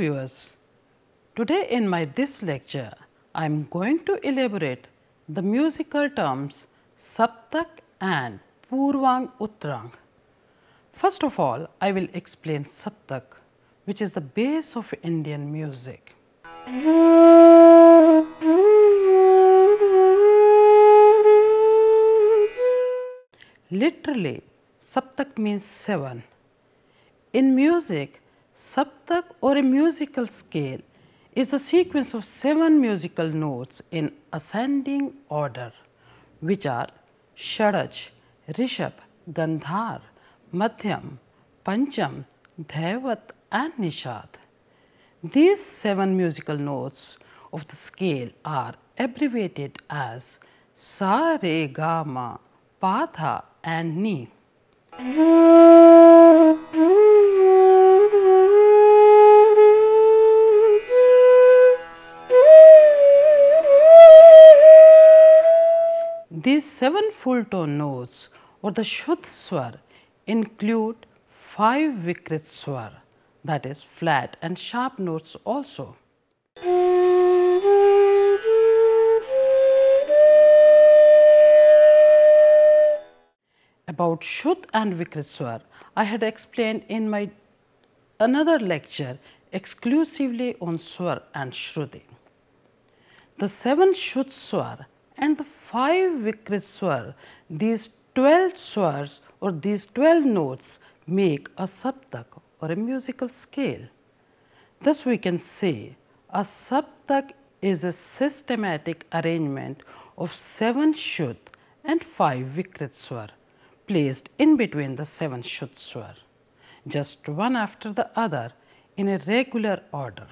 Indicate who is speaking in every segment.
Speaker 1: viewers, today in this lecture I am going to elaborate the musical terms Saptak and Purvanga Uttaranga. First of all, I will explain Saptak, which is the base of Indian music. Literally, Saptak means 7. In music, Saptak or a musical scale is a sequence of 7 musical notes in ascending order, which are Shadaj, Rishabh, Gandhar, Madhyam, Pancham, Dhaivat and Nishad. These 7 musical notes of the scale are abbreviated as Sa, Re, Ga, Ma, Pa, Tha and Ni. These 7 full tone notes or the Shuddh Swar include 5 Vikrit Swar, that is flat and sharp notes also. About Shuddh and Vikrit Swar, I had explained in my another lecture exclusively on Swar and Shruti. The 7 Shuddh Swar and the 5 Vikrit Swar, these 12 swars or these 12 notes make a Saptak or a musical scale. Thus we can say a Saptak is a systematic arrangement of 7 Shuddh and 5 Vikrit Swar placed in between the 7 Shuddh Swar, just one after the other in a regular order.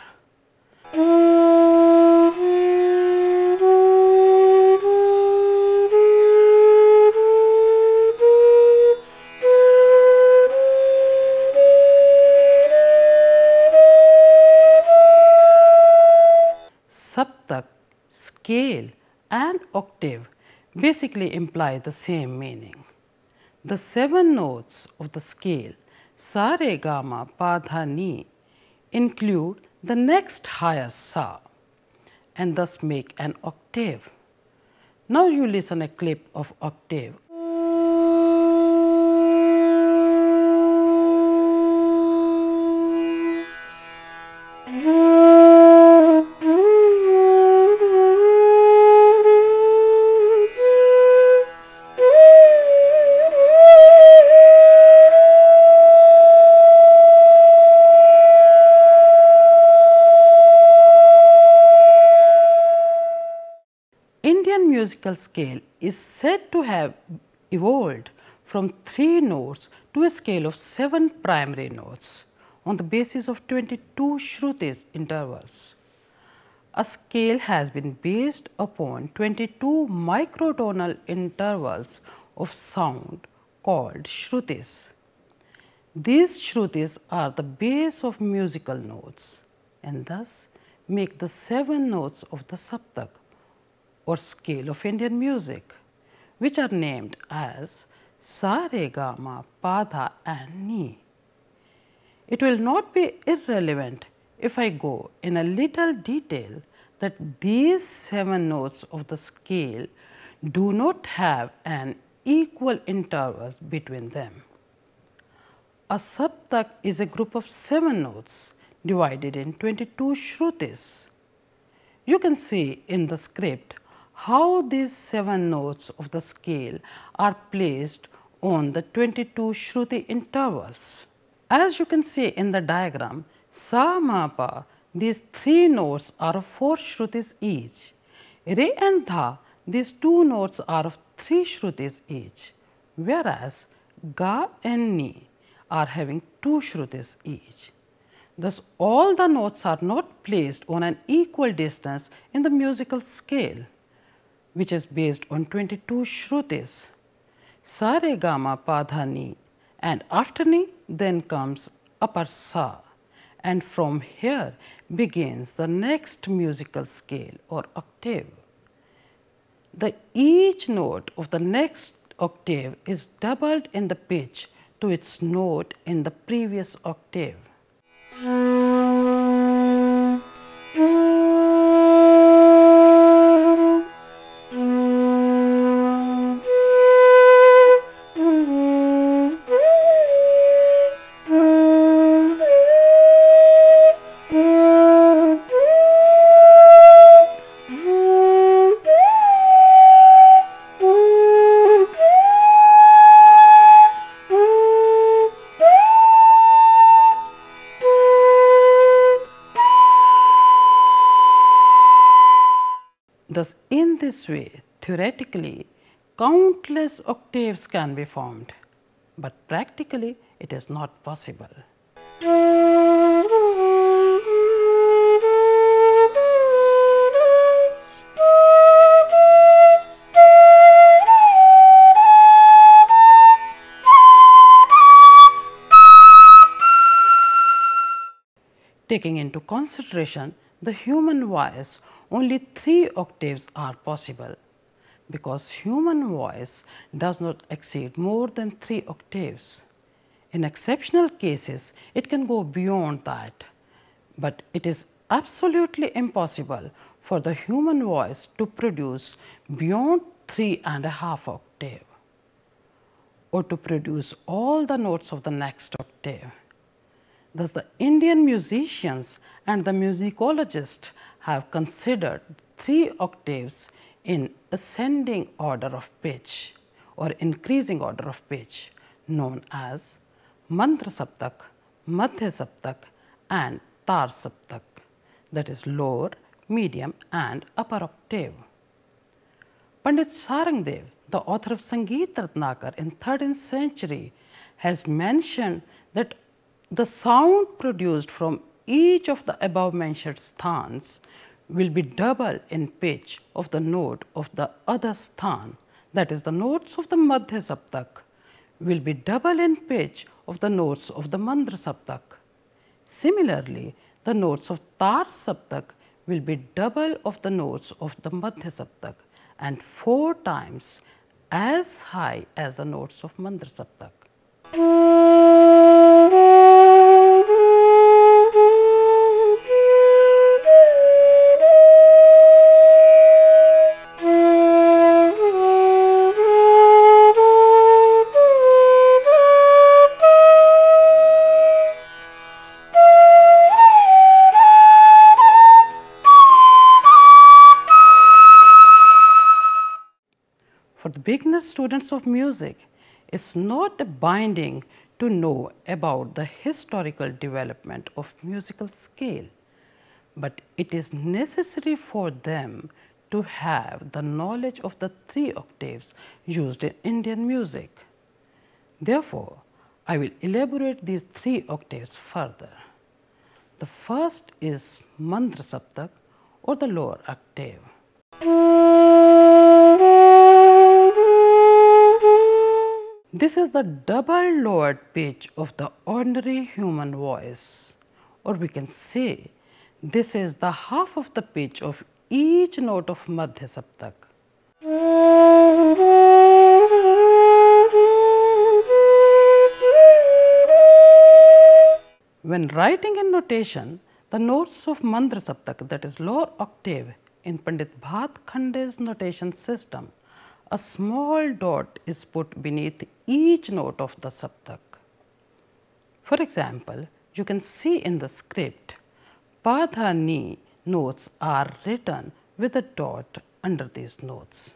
Speaker 1: Saptak, scale and octave basically imply the same meaning. The 7 notes of the scale Sa, Re, Ga, Ma, Pa, Tha, Ni include the next higher Sa and thus make an octave. Now you listen a clip of octave. Indian musical scale is said to have evolved from 3 notes to a scale of 7 primary notes on the basis of 22 Shrutis intervals. A scale has been based upon 22 microtonal intervals of sound called Shrutis. These Shrutis are the base of musical notes and thus make the 7 notes of the Saptak or scale of Indian music, which are named as Sa, Re, Ga, Ma, Pa, Tha and Ni. It will not be irrelevant if I go in a little detail that these 7 notes of the scale do not have an equal interval between them. A Saptak is a group of 7 notes divided in 22 Shrutis. You can see in the script how these 7 notes of the scale are placed on the 22 Shruti intervals. As you can see in the diagram, Sa, Ma, Pa, these 3 notes are of 4 Shrutis each. Re and Dha, these 2 notes are of 3 Shrutis each, whereas Ga and Ni are having 2 Shrutis each. Thus, all the notes are not placed on an equal distance in the musical scale, which is based on 22 Shrutis. Sa, Re, Ga, Ma, Pa, Tha, Ni, and after Ni then comes upper Sa, and from here begins the next musical scale or octave. Each note of the next octave is doubled in the pitch to its note in the previous octave. this way, theoretically, countless octaves can be formed, but practically it is not possible. Taking into consideration the human voice, only 3 octaves are possible, because human voice does not exceed more than 3 octaves. In exceptional cases, it can go beyond that, but it is absolutely impossible for the human voice to produce beyond 3.5 octave, or to produce all the notes of the next octave. Thus, the Indian musicians and the musicologists have considered 3 octaves in ascending order of pitch or increasing order of pitch, known as Mantra Saptak, Madhya Saptak and Tar Saptak, that is lower, medium and upper octave. Pandit Sarangdev, the author of Sangeet Ratnakar in 13th century, has mentioned that the sound produced from each of the above mentioned sthans will be double in pitch of the note of the other sthan, that is, the notes of the Madhya Saptak will be double in pitch of the notes of the Mantra Saptak. Similarly, the notes of Tar Saptak will be double of the notes of the Madhya Saptak and 4 times as high as the notes of Mantra Saptak. For the beginner students of music, it's not binding to know about the historical development of musical scale, but it is necessary for them to have the knowledge of the 3 octaves used in Indian music. Therefore, I will elaborate these 3 octaves further. The first is Mantra Saptak or the lower octave. This is the double lowered pitch of the ordinary human voice, or we can say this is the half of the pitch of each note of Madhya Saptak. When writing in notation, the notes of Mantra Saptak, that is lower octave, in Pandit Bhatkhande's notation system, a small dot is put beneath each note of the Saptak. For example, you can see in the script, Pa, Dha, Ni notes are written with a dot under these notes.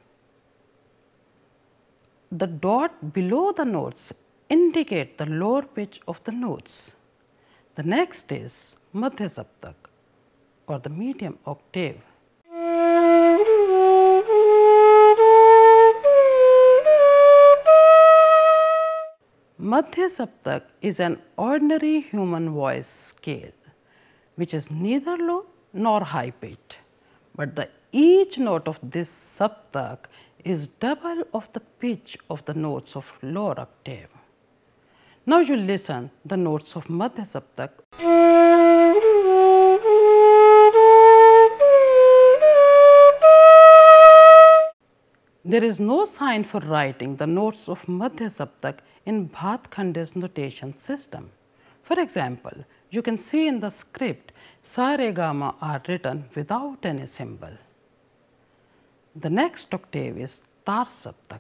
Speaker 1: The dot below the notes indicate the lower pitch of the notes. The next is Madhya Saptak or the medium octave. Madhya Saptak is an ordinary human voice scale, which is neither low nor high pitched, but each note of this Saptak is double of the pitch of the notes of lower octave. Now you listen the notes of Madhya Saptak. There is no sign for writing the notes of Madhya Saptak in Bhatkhande's notation system. For example, you can see in the script, Sa, Re, Ga, Ma are written without any symbol. The next octave is Tar Saptak.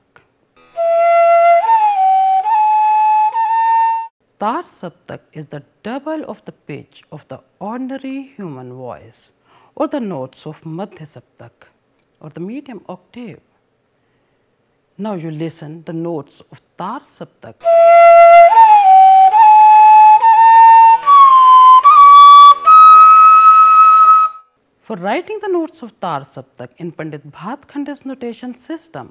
Speaker 1: Tar Saptak is the double of the pitch of the ordinary human voice, or the notes of Madhya Saptak, or the medium octave. Now you listen the notes of Tar Saptak. For writing the notes of tar saptak in Pandit Bhatkande's notation system,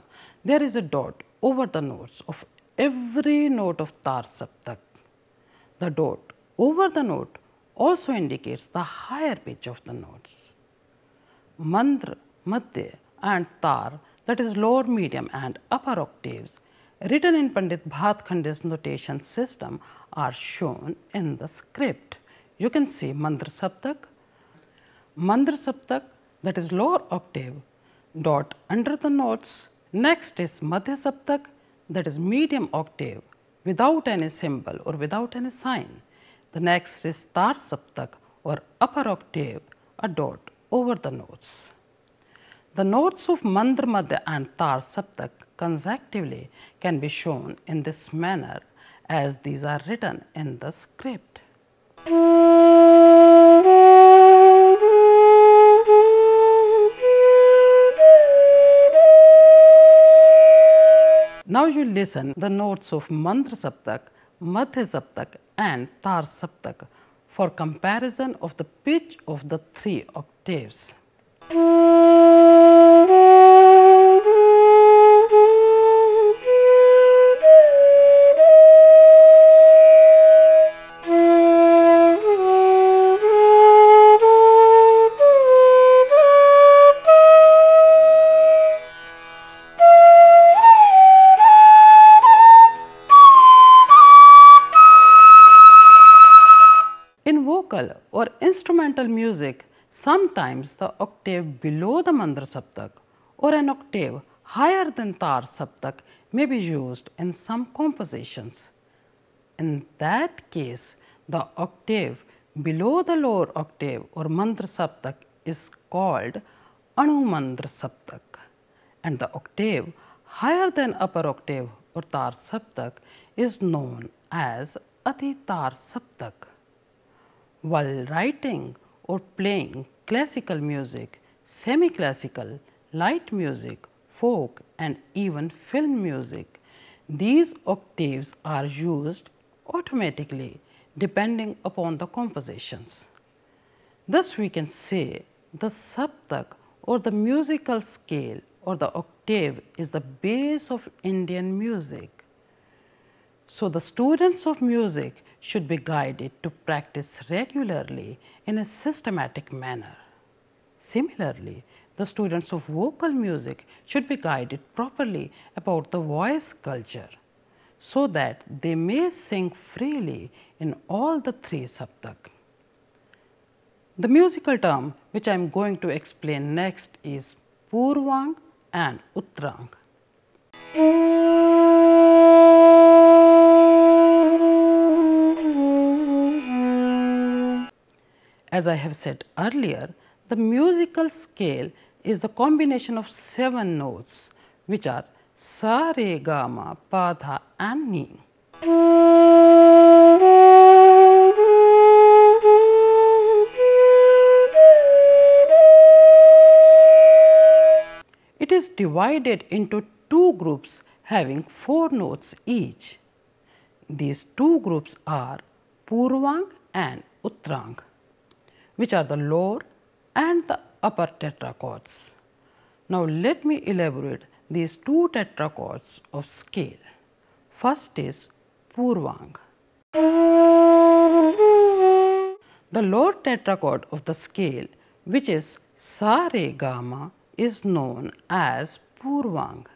Speaker 1: there is a dot over the notes of every note of tar saptak. The dot over the note also indicates the higher pitch of the notes. Mandra, Madhya and tar, that is lower, medium and upper octaves, written in Pandit Bhatkande's notation system are shown in the script. You can see Mandra Saptak, that is lower octave, dot under the notes. Next is Madhya Saptak, that is medium octave, without any symbol or without any sign. The next is tar saptak or upper octave, a dot over the notes. The notes of Mandra, Madhya and tar saptak consecutively can be shown in this manner as these are written in the script. Now you listen the notes of Mandra Saptak, Madhya Saptak and tar saptak for comparison of the pitch of the 3 octaves. Or instrumental music, sometimes the octave below the Mandra Saptak or an octave higher than tar saptak may be used in some compositions. In that case, the octave below the lower octave or Mandra Saptak is called Anumandra Saptak, and the octave higher than upper octave or tar saptak is known as Ati tar saptak. While writing or playing classical music, semi-classical, light music, folk and even film music, these octaves are used automatically depending upon the compositions. Thus we can say the saptak or the musical scale or the octave is the base of Indian music. So the students of music should be guided to practice regularly in a systematic manner. Similarly, the students of vocal music should be guided properly about the voice culture so that they may sing freely in all the 3 saptak. The musical term which I am going to explain next is Purvanga and Uttaranga. As I have said earlier, the musical scale is the combination of 7 notes which are Sa, Re, Ga, Ma, Pa, Dha and Ni. It is divided into 2 groups having 4 notes each. These 2 groups are Purvanga and Uttaranga, which are the lower and the upper tetrachords. Now let me elaborate these 2 tetrachords of scale. First is Purvanga. The lower tetrachord of the scale, which is Sa, Re, Ga, Ma, is known as Purvanga.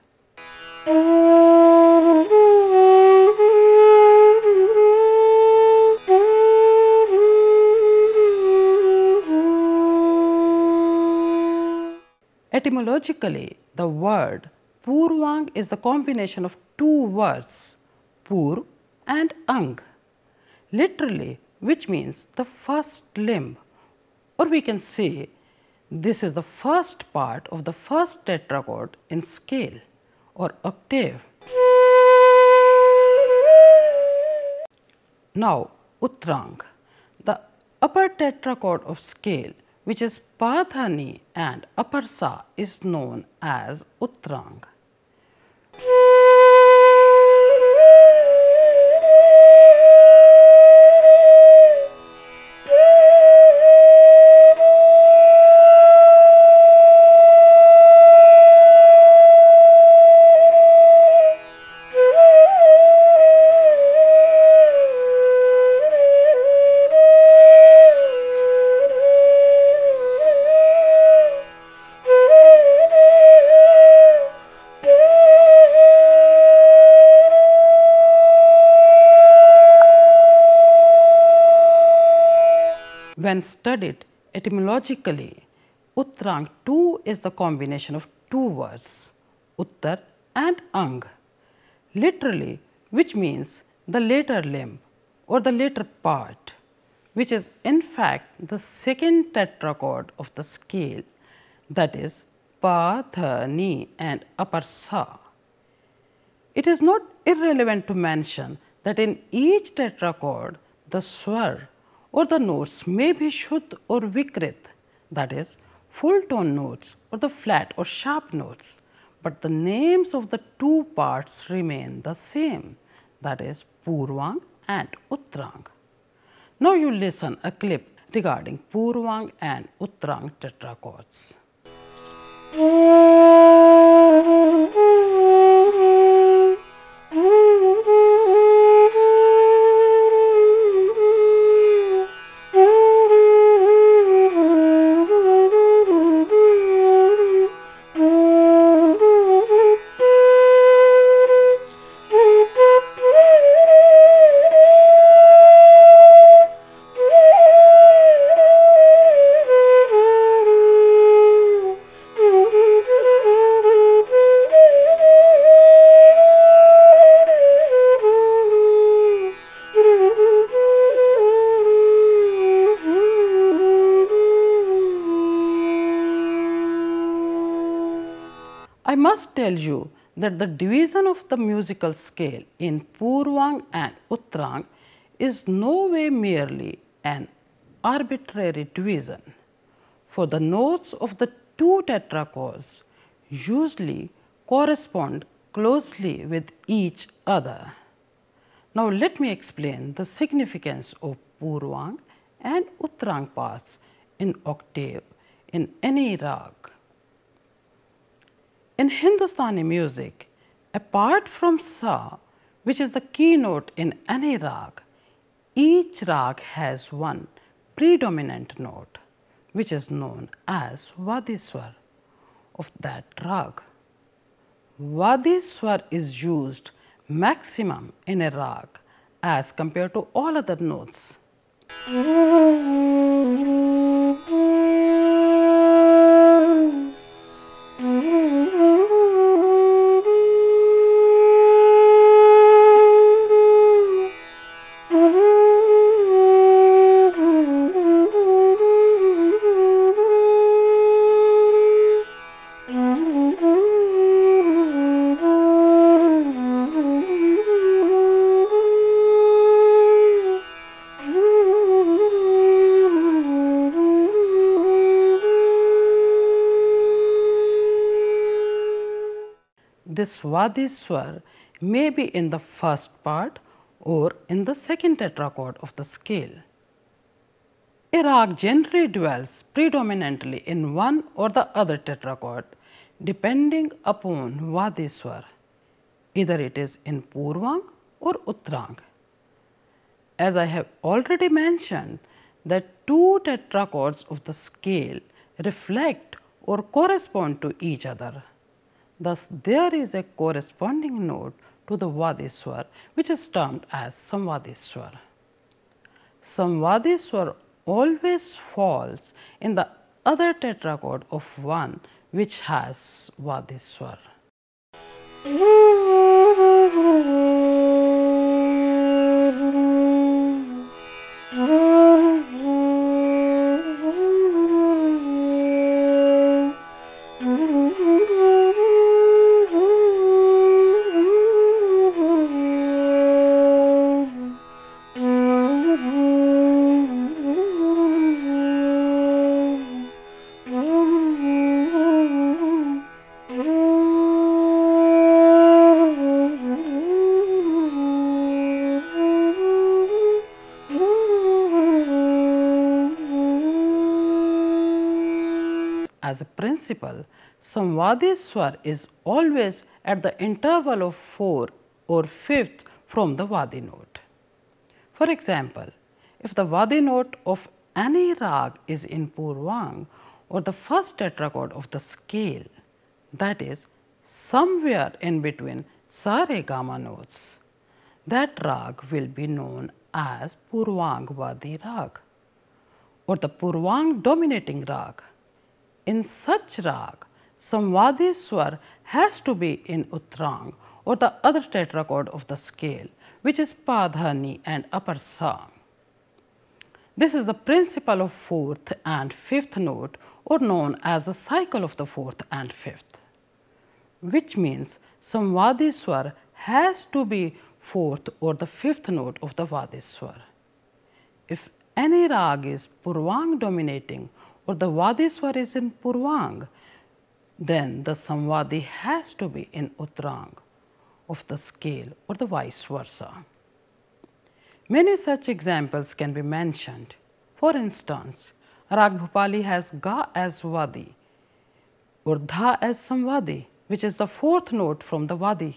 Speaker 1: Etymologically, the word Purvanga is the combination of 2 words, Pur and Ang, literally which means the first limb, or we can say this is the first part of the first tetrachord in scale or octave. Now Uttaranga, the upper tetrachord of scale, which is Pa, Dha, Ni and upper Sa, is known as Uttaranga. When studied etymologically, Uttarang too is the combination of two words, Uttar and Ang, literally, which means the later limb or the later part, which is in fact the second tetrachord of the scale, that is Pa, Tha, Ni and Upper Sa. It is not irrelevant to mention that in each tetrachord, the swar or the notes may be Shuddh or Vikrit, that is full tone notes or the flat or sharp notes, but the names of the two parts remain the same, that is Purvang and Uttarang. Now you listen a clip regarding Purvang and Uttarang tetrachords. I must tell you that the division of the musical scale in Purvang and Uttarang is no way merely an arbitrary division, for the notes of the two tetrachords usually correspond closely with each other. Now let me explain the significance of Purvang and Uttarang parts in octave in any rag. In Hindustani music, apart from Sa, which is the keynote in any rag, each rag has one predominant note, which is known as Vadi Swar of that rag. Vadi Swar is used maximum in a rag as compared to all other notes. This Vadi Swar may be in the first part or in the second tetrachord of the scale. A rag generally dwells predominantly in one or the other tetrachord depending upon Vadi Swar, either it is in Purvang or Uttarang. As I have already mentioned that two tetrachords of the scale reflect or correspond to each other. Thus, there is a corresponding note to the Vadi Swar, which is termed as Samvadi Swar. Samvadi Swar always falls in the other tetrachord of one which has Vadi Swar. As a principle, Samvadi Swar is always at the interval of 4 or 5th from the Vadi note. For example, if the Vadi note of any rag is in Purvang or the first tetrachord of the scale, that is somewhere in between Sa Re Ga Ma notes, that rag will be known as Purvang Vadi rag. or the Purvang dominating rag. In such rag, some Vadi Swar has to be in Uttaranga or the other tetrachord of the scale, which is Pa, Dha, Ni and upper Sa. This is the principle of fourth and fifth note, or known as the cycle of the fourth and fifth, which means some Vadi Swar has to be fourth or the fifth note of the Vadi Swar. If any rag is Purvang dominating or the Vadi Swar is in Purvang, then the Samvadi has to be in Uttaranga of the scale or the vice versa. Many such examples can be mentioned. For instance, Rag Bhupali has Ga as Vadi or Dha as Samvadi, which is the fourth note from the Vadi.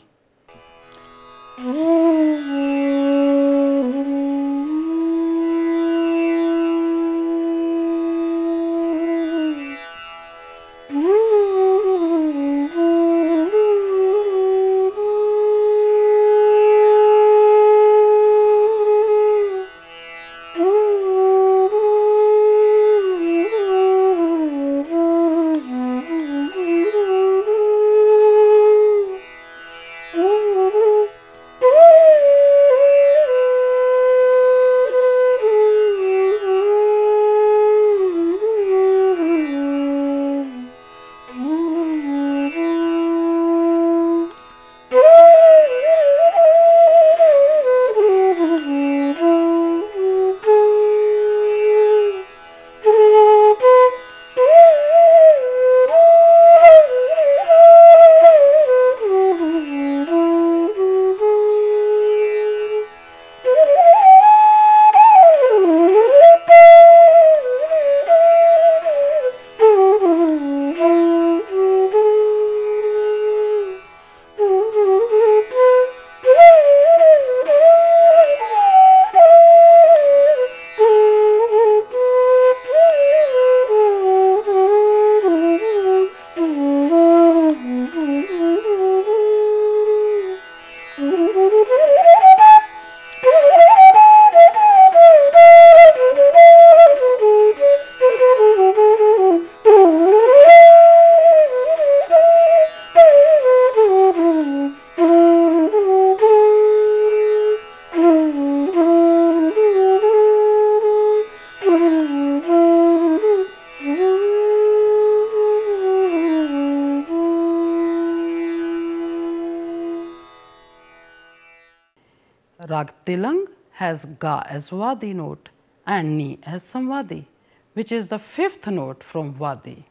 Speaker 1: Rag Tilang has Ga as Vadi note and Ni as Samvadi, which is the fifth note from Vadi.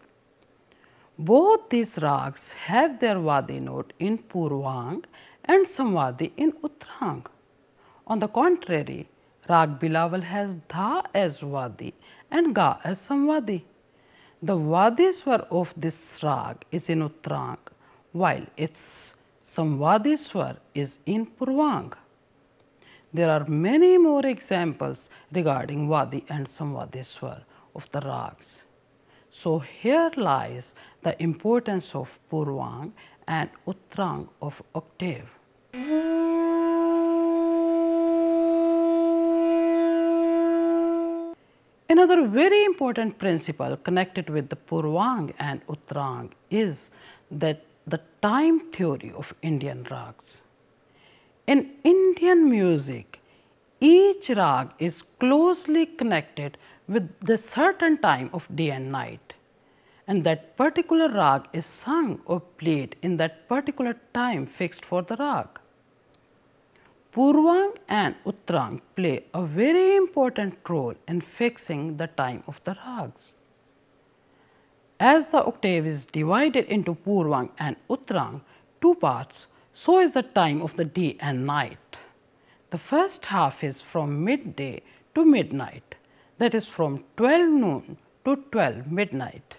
Speaker 1: Both these rags have their Vadi note in Purvang and Samvadi in Uttaranga. On the contrary, Rag Bilawal has Dha as Vadi and Ga as Samvadi. The Vadi Swar of this rag is in Uttaranga, while its Samvadi Swar is in Purvanga. There are many more examples regarding Vadi and Samvadi Swar of the rags. So here lies the importance of Purvang and Uttaranga of octave. Another very important principle connected with the Purvang and Uttaranga is that the time theory of Indian rags. In Indian music, each rag is closely connected with the certain time of day and night, and that particular rag is sung or played in that particular time fixed for the rag. Purvang and Uttaranga play a very important role in fixing the time of the rags. As the octave is divided into Purvang and Uttaranga, two parts, so is the time of the day and night. The first half is from midday to midnight, that is from 12 noon to 12 midnight,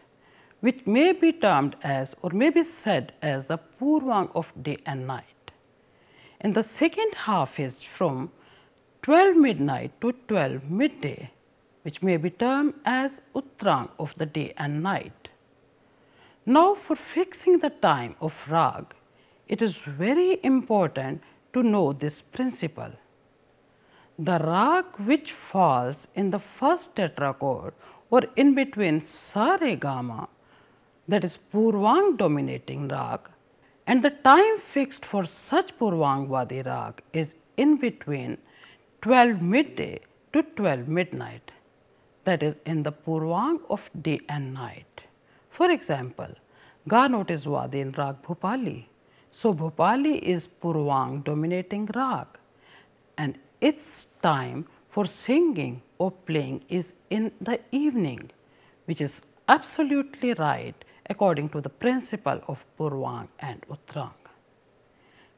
Speaker 1: which may be termed as or may be said as the Purvang of day and night. And the second half is from 12 midnight to 12 midday, which may be termed as Uttaranga of the day and night. Now for fixing the time of rag, it is very important to know this principle. the rag which falls in the first tetrachord or in between sa re ga ma, that is Purvang dominating rag, and the time fixed for such Purvang Vadi rag is in between 12 midday to 12 midnight, that is in the Purvang of day and night. For example, Ga note is Vadi in rag Bhupali. So, Bhupali is Purvang dominating rag, and its time for singing or playing is in the evening, which is absolutely right according to the principle of Purvang and Uttaranga.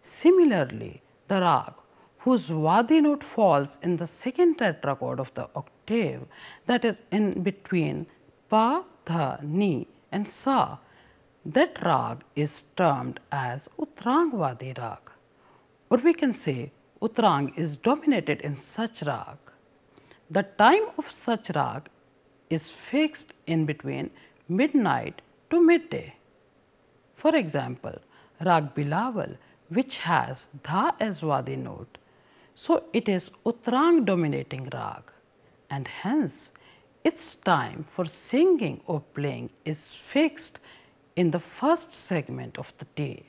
Speaker 1: Similarly, the rag whose Vadi note falls in the second tetrachord of the octave, that is in between pa, dha, ni and sa, that rag is termed as Uttaranga Vadi rag, or we can say Uttaranga is dominated in such rag. The time of such rag is fixed in between midnight to midday. For example, rag Bilawal, which has dha as Vadi note, so it is Uttaranga dominating rag, and hence its time for singing or playing is fixed in the first segment of the day,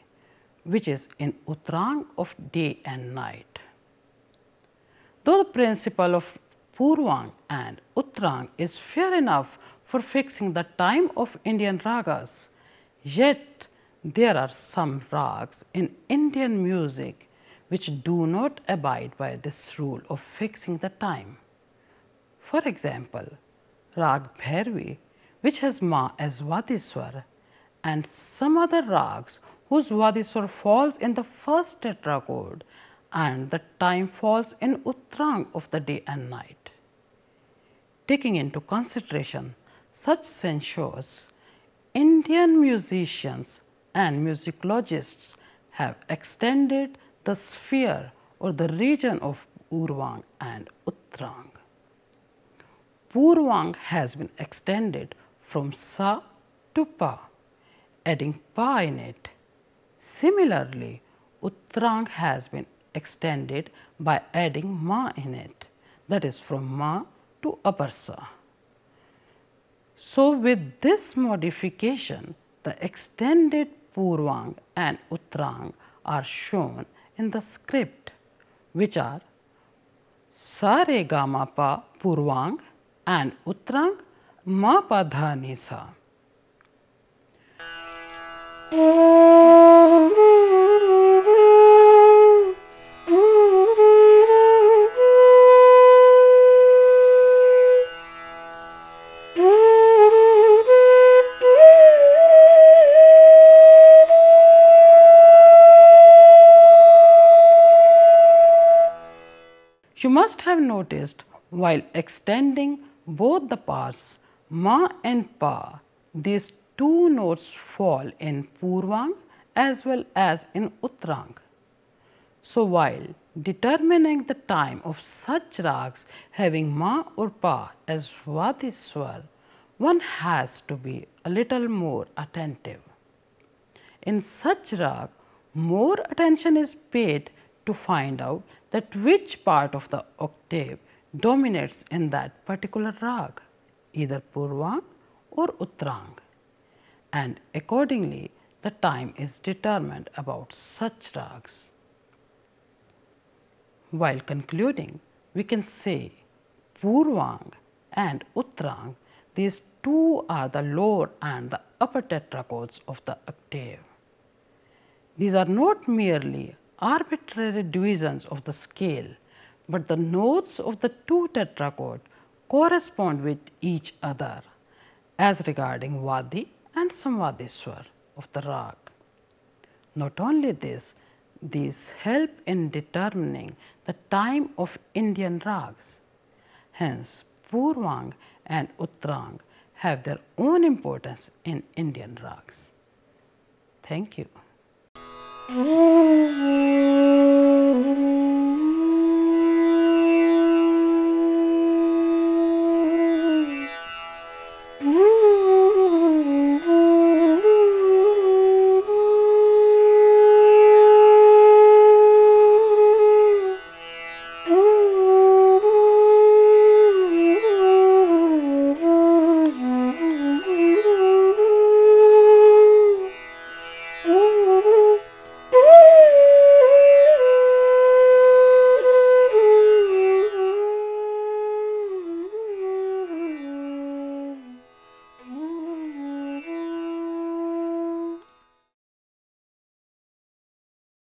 Speaker 1: which is in Uttaranga of day and night. Though the principle of Purvang and Uttaranga is fair enough for fixing the time of Indian ragas, yet there are some rags in Indian music which do not abide by this rule of fixing the time. For example, rag Bhairavi, which has ma as Vadi Swar, and some other rags whose Vadi Swar falls in the first tetrachord and the time falls in Uttaranga of the day and night. Taking into consideration such censures, Indian musicians and musicologists have extended the sphere or the region of Purvang and Uttaranga. Purvang has been extended from sa to pa, adding pa in it. Similarly, Uttaranga has been extended by adding ma in it, that is from ma to upper sa. So, with this modification, the extended Purvang and Uttaranga are shown in the script, which are sa re ga ma pa Purvang and Uttaranga ma pa dha ni sa. You must have noticed while extending both the parts ma and pa, these two notes fall in Purvang as well as in Uttaranga. So, while determining the time of such rags having ma or pa as Vadi Swar, one has to be a little more attentive. In such rag, more attention is paid to find out that which part of the octave dominates in that particular rag, either Purvang or Uttaranga, and accordingly the time is determined about such rags. While concluding, we can say Purvang and Uttaranga, these two are the lower and the upper tetrachords of the octave. These are not merely arbitrary divisions of the scale, but the notes of the two tetrachords correspond with each other as regarding Vadi and Samvadi Swar of the rag. Not only this, these help in determining the time of Indian rags. Hence, Purvang and Uttaranga have their own importance in Indian rags. Thank you.